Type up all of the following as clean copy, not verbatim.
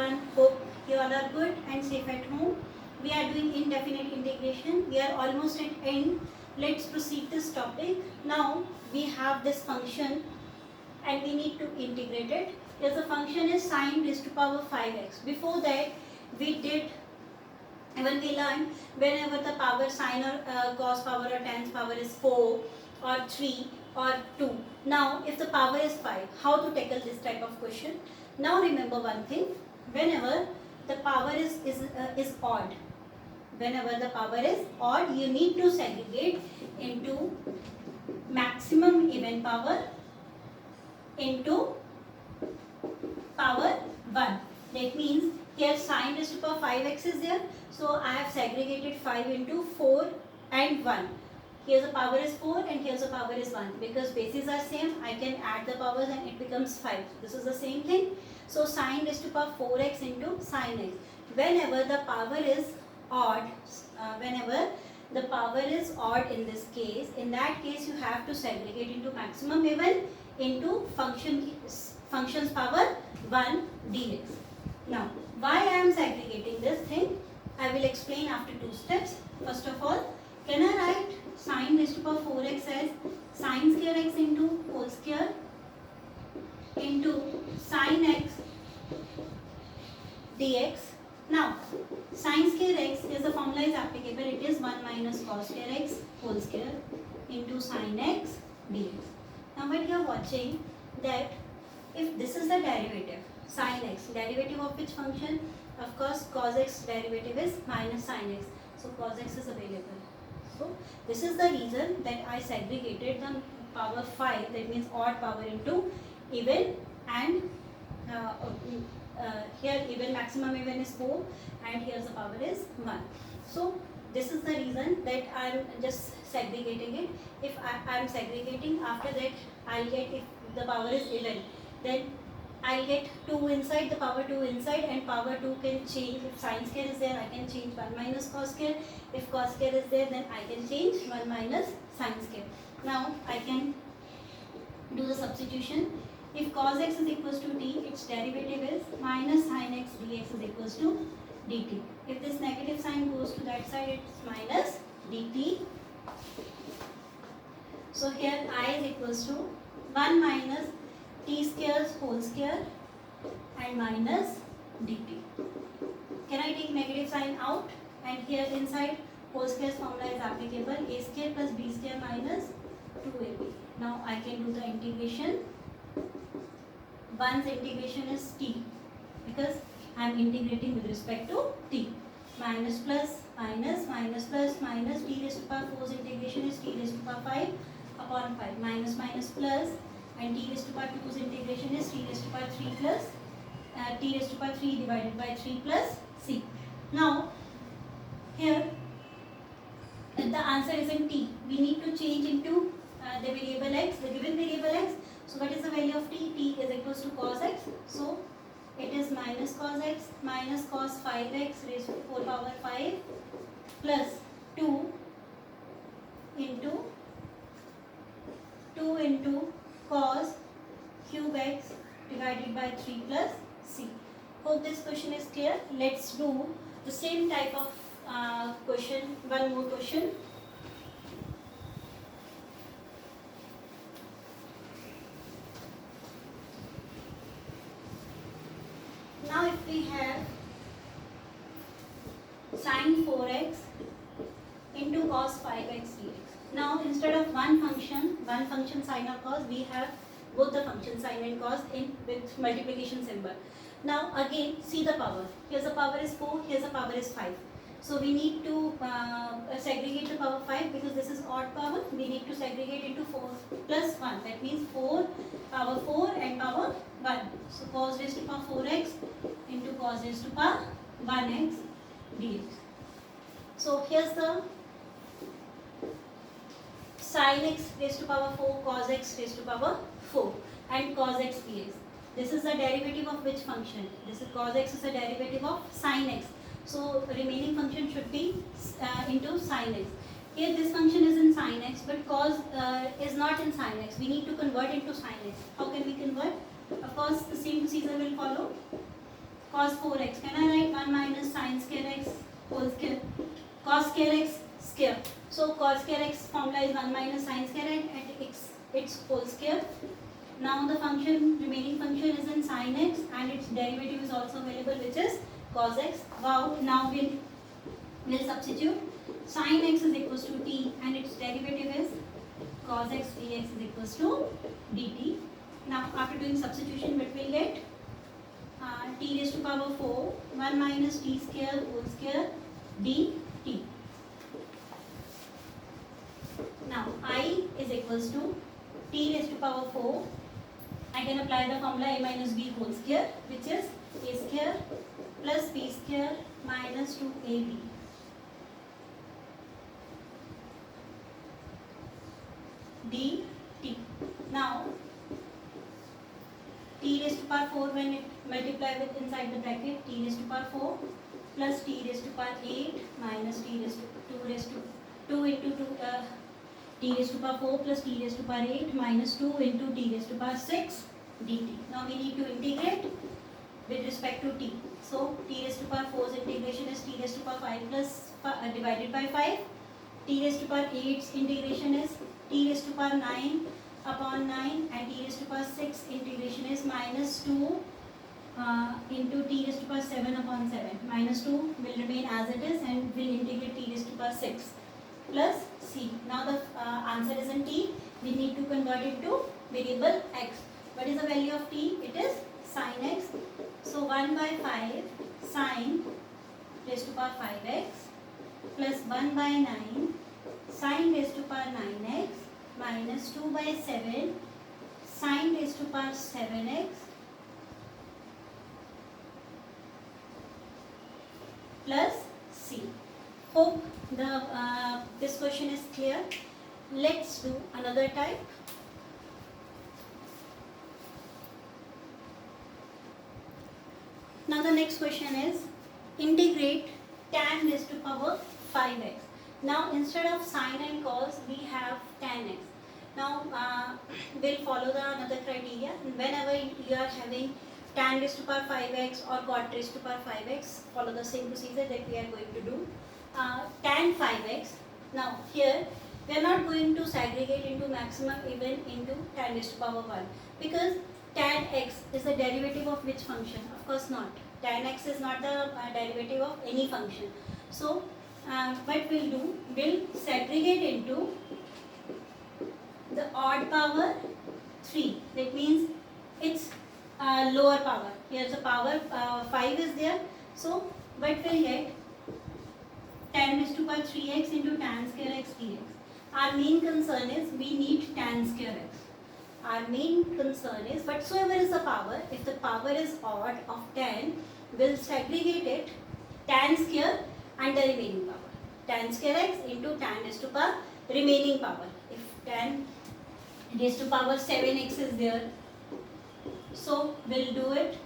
everyone. Hope you all are good and safe at home. We are doing indefinite integration. We are almost at end. Let's proceed this topic. Now we have this function and we need to integrate it. Yes, the function is sine raised to power 5x. Before that, we did, when we learned, whenever the power sine or cos power or tan power is 4 or 3 or 2. Now, if the power is 5, how to tackle this type of question? Now, remember one thing, whenever the power is odd, whenever the power is odd, you need to segregate into maximum even power into power 1. That means here sine raised to power 5x is there. So I have segregated 5 into 4 and 1. Here the power is 4 and here the power is 1. Because bases are same, I can add the powers and it becomes 5. This is the same thing. So sine raised to power 4x into sine x. Whenever the power is odd, in this case, in that case you have to segregate into maximum even into function's power 1 dx. Now, why I am segregating this thing, I will explain after 2 steps. First of all, can I write sine raised to power 4x as sine square x into whole square into sine x dx. Now, sine square x is the formula is applicable. It is 1 minus cos square x whole square into sine x dx. Now, when you are watching that, if this is the derivative, sine x, derivative of which function? Of course, cos x derivative is minus sine x. So, cos x is available. So, this is the reason that I segregated the power 5, that means odd power, into even, and here even maximum even is 4 and here the power is 1. So, this is the reason that I am just segregating it. If I am segregating, after that I will get, if the power is even, then I will get 2 inside, the power 2 inside, and power 2 can change. If sine square is there, I can change 1 minus cos square. If cos square is there, then I can change 1 minus sine square. Now I can do the substitution. If cos x is equals to t, its derivative is minus sine x dx is equals to dt. If this negative sign goes to that side, it's minus dt. So here I is equals to 1 minus t square whole square and minus dt. Can I take negative sign out? And here inside whole square's formula is applicable, a square plus b square minus 2ab. Now I can do the integration. One's integration is t, because I am integrating with respect to t. Minus plus minus minus plus minus t raised to power 4's integration is t raised to power 5 upon 5. Minus minus plus, and t raised to power 2's integration is t raised to power 3 plus t raised to power 3 divided by 3 plus c. Now here the answer is in t. We need to change into the variable x, the given variable x. So what is the value of t? T is equals to cos x. So it is minus cos x minus cos 5x raised to 4 power 5 plus 2 into cos cube x divided by 3 plus c. Hope this question is clear. Let's do the same type of question, one more question. Now if we have sine 4x into cos 5x dx. Now instead of one function sine or cos, we have both the function sine and cos in with multiplication symbol. Now again see the power. Here the power is 4, here the power is 5. So we need to segregate the power 5, because this is odd power. We need to segregate into 4 plus 1. That means 4 power 4 and power 1. So cos raised to power 4x into cos raised to power 1x dx. So here's the sin x raised to power 4, cos x raised to power 4 and cos x dx. This is the derivative of which function? This is cos x is the derivative of sin x. So remaining function should be into sin x. Here this function is in sin x, but cos is not in sin x. We need to convert into sin x. How can we convert? Of course, the same procedure will follow. cos 4x. Can I write 1 minus sin square x whole square? Cos square x square. So cos square x formula is 1 minus sin square at x its whole square. Now the remaining function is in sin x, and its derivative is also available, which is cos x. Wow. Now we'll substitute. Sin x is equals to t, and its derivative is cos x dx is equals to dt. Now after doing substitution, what we'll get? T raised to power 4, 1 minus t square whole square dt. Now I is equals to t raised to power 4. I can apply the formula a minus b whole square, which is a square plus b square minus 2ab. dt. Now t raised to power 4, when it multiply with inside the bracket, t raised to power 4 plus t raised to power 8 minus t raised to 2 raised to 2 into 2 t raised to power 4 plus t raised to power 8 minus 2 into t raised to power 6 dt. Now we need to integrate with respect to t. So t raised to power 4's integration is t raised to power 5 plus divided by 5. T raised to power 8's integration is t raised to power 9 upon 9, and t raised to power 6 integration is minus 2 into t raised to power 7 upon 7. Minus 2 will remain as it is, and will integrate t raised to power 6 plus c. Now the answer is in t. We need to convert it to variable x. What is the value of t? It is sin x. So 1 by 5 sin raised to power 5x plus 1 by 9 sin raised to power 9x minus 2 by 7 sin raised to power 7x plus c. Hope this question is clear. Let's do another type. Now the next question is integrate tan raised to power 5x. Now instead of sin and cos, we have tan x. Now we'll follow another criteria. Whenever you are having tan raised to power 5x or cot raised to power 5x, follow the same procedure that we are going to do. Tan 5x. Now here we are not going to segregate into maximum even into tan raised to power 1, because tan x is the derivative of which function? Of course not. Tan x is not the derivative of any function. So what we'll do, we'll segregate into the odd power 3. That means it's lower power. Here's the power 5 is there. So what we'll get? Tan raised to power 3x into tan square x dx. Our main concern is we need tan square x. Our main concern is whatsoever is the power, if the power is odd of tan, we'll segregate it tan square and the remaining power. Tan square x into tan raised to power remaining power. If tan raised to power 7x is there, so we'll do it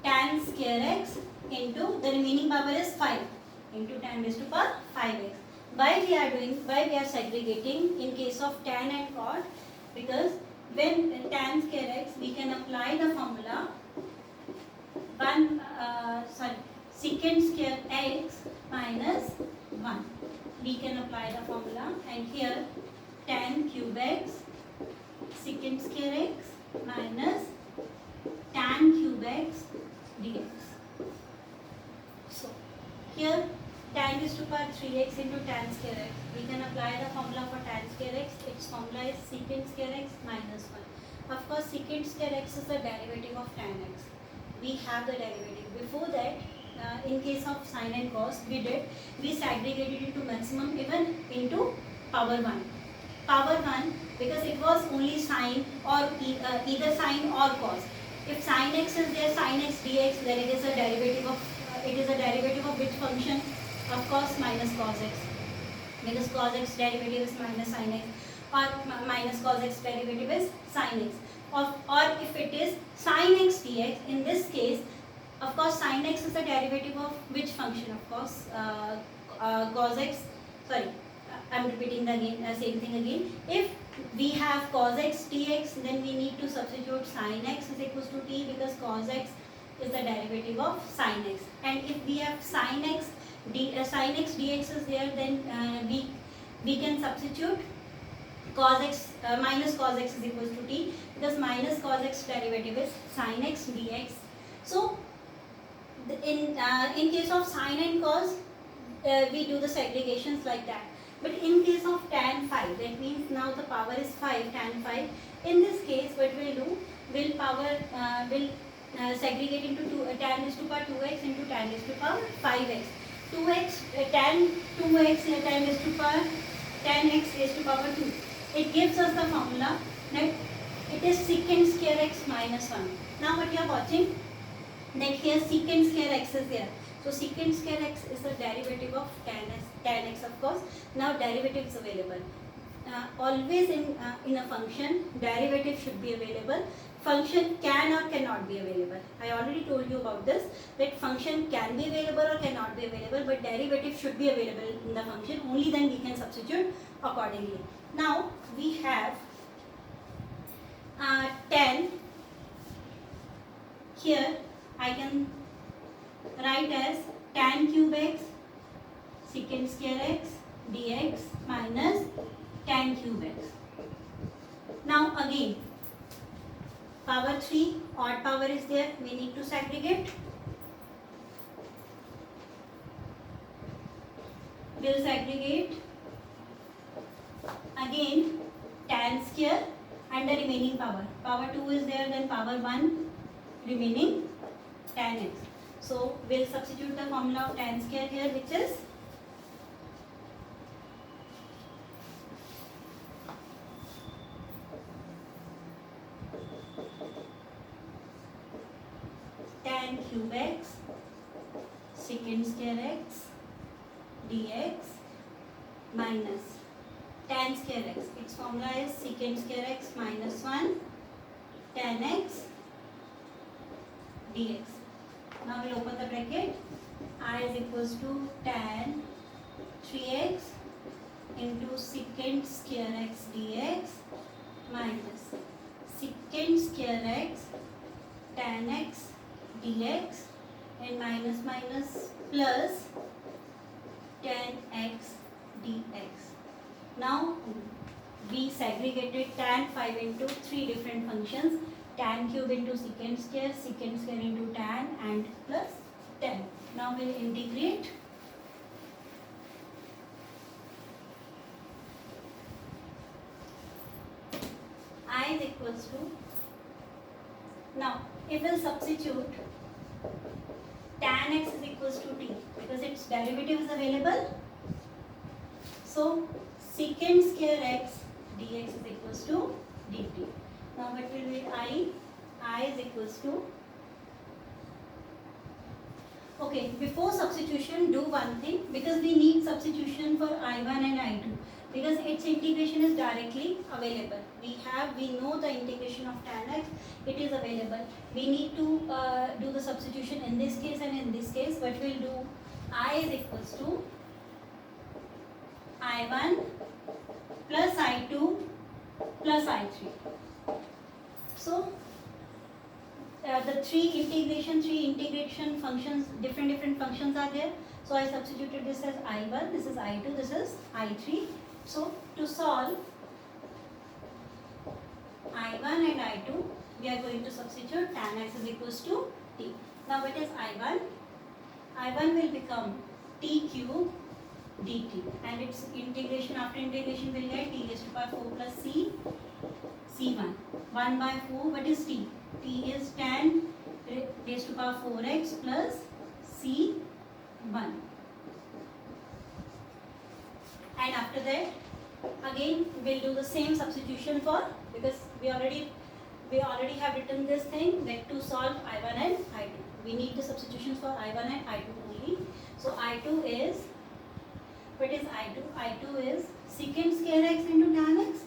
tan square x into the remaining power is 5 into tan raised to power 5x. Why we are segregating in case of tan and cot? Because when tan square x, we can apply the formula secant square x minus 1. We can apply the formula, and here tan cube x secant square x minus tan cube x dx. So here tan raised to power 3x into tan square x. We can apply the formula for tan square x. Its formula is secant square x minus 1. Of course, secant square x is the derivative of tan x. We have the derivative. Before that, in case of sin and cos, we segregated into maximum even into power 1. Power 1 because it was only sin or either sin or cos. If sin x is there, sin x dx, then it is a derivative of which function? Of course, minus cos x, because cos x derivative is minus sin x, or minus cos x derivative is sin x. Or if it is sin x dx, in this case, of course, sin x is the derivative of which function? Of course, cos x. Sorry, I am repeating the same thing again. If we have cos x dx, then we need to substitute sin x is equals to t, because cos x is the derivative of sin x. And if we have sin x dx is there, then we can substitute cos x minus cos x is equals to t, because minus cos x derivative is sin x dx. So in case of sin and cos, we do the segregations like that. But in case of tan phi, that means now the power is 5, tan phi. In this case, what we'll do, will segregate into tan raised to power 2x into tan raised to power 5x. 2x tan 2x tan raised to power tan x raised to power 2. It gives us the formula that it is secant square x minus 1. Now what you are watching, that here secant square x is there. So secant square x is the derivative of tan x, of course. Now derivative is available. Always in a function, derivative should be available. Function can or cannot be available. I already told you about this, that function can be available or cannot be available, but derivative should be available in the function. Only then we can substitute accordingly. Now we have tan. Here I can write as tan cube x secant square x dx minus tan cube x. Now again, power 3, odd power is there, we need to segregate. We'll segregate again tan square and the remaining power. Power 2 is there, then power 1 remaining tan x. So we'll substitute the formula of tan square here, which is tan cube x secant square x dx minus tan square x. Its formula is secant square x minus 1 tan x dx. Now we'll open the bracket. I is equals to tan 3x into secant square x dx minus secant square x tan x dx and minus minus plus tan x dx. Now we segregated tan 5 into 3 different functions. Tan cube into secant square into tan, and plus tan. Now we'll integrate. I is equals to, now if we'll substitute tan x is equals to t, because its derivative is available. So secant square x dx is equals to dt. Now what will be I is equals to, okay, before substitution do one thing, because we need substitution for I1 and I2, because its integration is directly available. We know the integration of tan x, it is available. We need to do the substitution in this case and in this case. What we'll do, I is equals to I1 plus I2 plus I3. So the three integration functions, different functions are there. So I substituted this as I1, this is I2, this is I3. So to solve I1 and I2, we are going to substitute tan x is equals to t. Now what is I1? I1 will become t cube dt, and its integration, after integration will get t raised to power 4 plus c c1. 1 by 4, what is t? T is tan raised to power 4x plus c1. And after that, again we'll do the same substitution for, because we already have written this thing, that to solve I1 and I2, we need the substitutions for I1 and I2 only. So I2 is, what is I2? I2 is secant square x into tan x.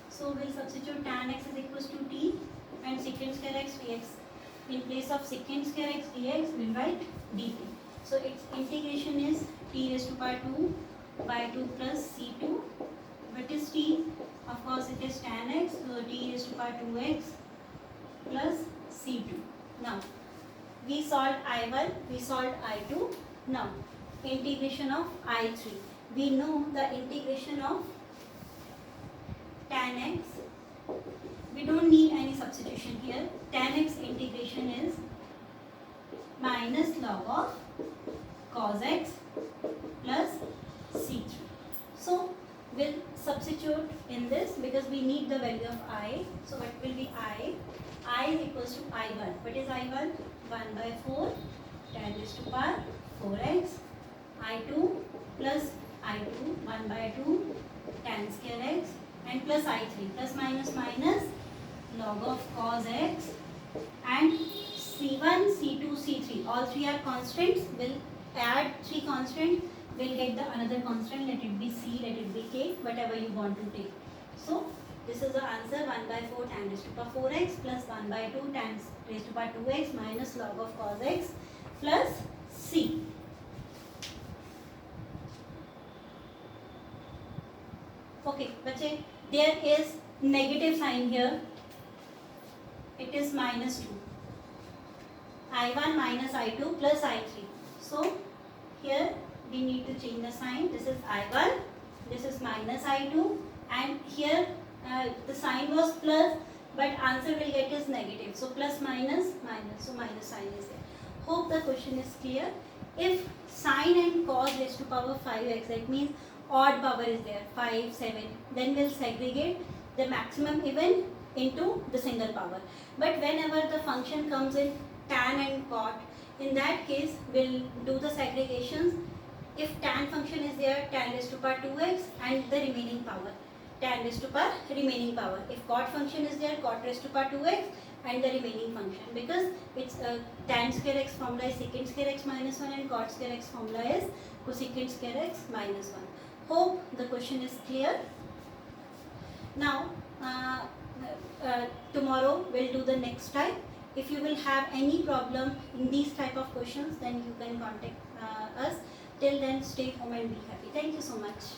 So we'll substitute tan x is equals to t and secant square x dx. In place of secant square x dx, we'll write dt. So its integration is t raised to power 2 by 2 plus c2. What is t? Of course it is tan x, so t raised to power 2x plus c2. Now We solved I1, we solved I2. Now, integration of I3. We know the integration of tan x. We don't need any substitution here. Tan x integration is minus log of cos x plus c3. So, we'll substitute in this because we need the value of I. So, what will be I? I is equals to I1. What is I1? 1 by 4 tan raised to power 4x. I2 plus I2 1 by 2 tan square x and plus I3 plus minus minus log of cos x and C1, C2, C3 all three are constants. We'll add three constants. We'll get the another constant. Let it be C, let it be K, whatever you want to take. So this is the answer 1 by 4 tan raised to power 4x plus 1 by 2 tan raised to power 2x minus log of cos x plus C. Okay, bache, there is negative sign here. It is minus 2. I1 minus I2 plus I3. So here we need to change the sign. This is I1, this is minus I2, and here the sign was plus, but answer will get is negative. So plus minus minus, so minus sign is there. Hope the question is clear. If sine and cos raised to power 5x, that means odd power is there, 5, 7, then we'll segregate the maximum even into the single power. But whenever the function comes in tan and cot, in that case we'll do the segregations. If tan function is there, tan raised to power 2x and the remaining power, tan raised to power remaining power. If cot function is there, cot raised to power 2x and the remaining function, because it's tan square x formula is secant square x minus 1 and cot square x formula is cosecant square x minus 1. Hope the question is clear. Now tomorrow we'll do the next type. If you will have any problem in these type of questions, then you can contact us. Till then, stay home and be happy. Thank you so much.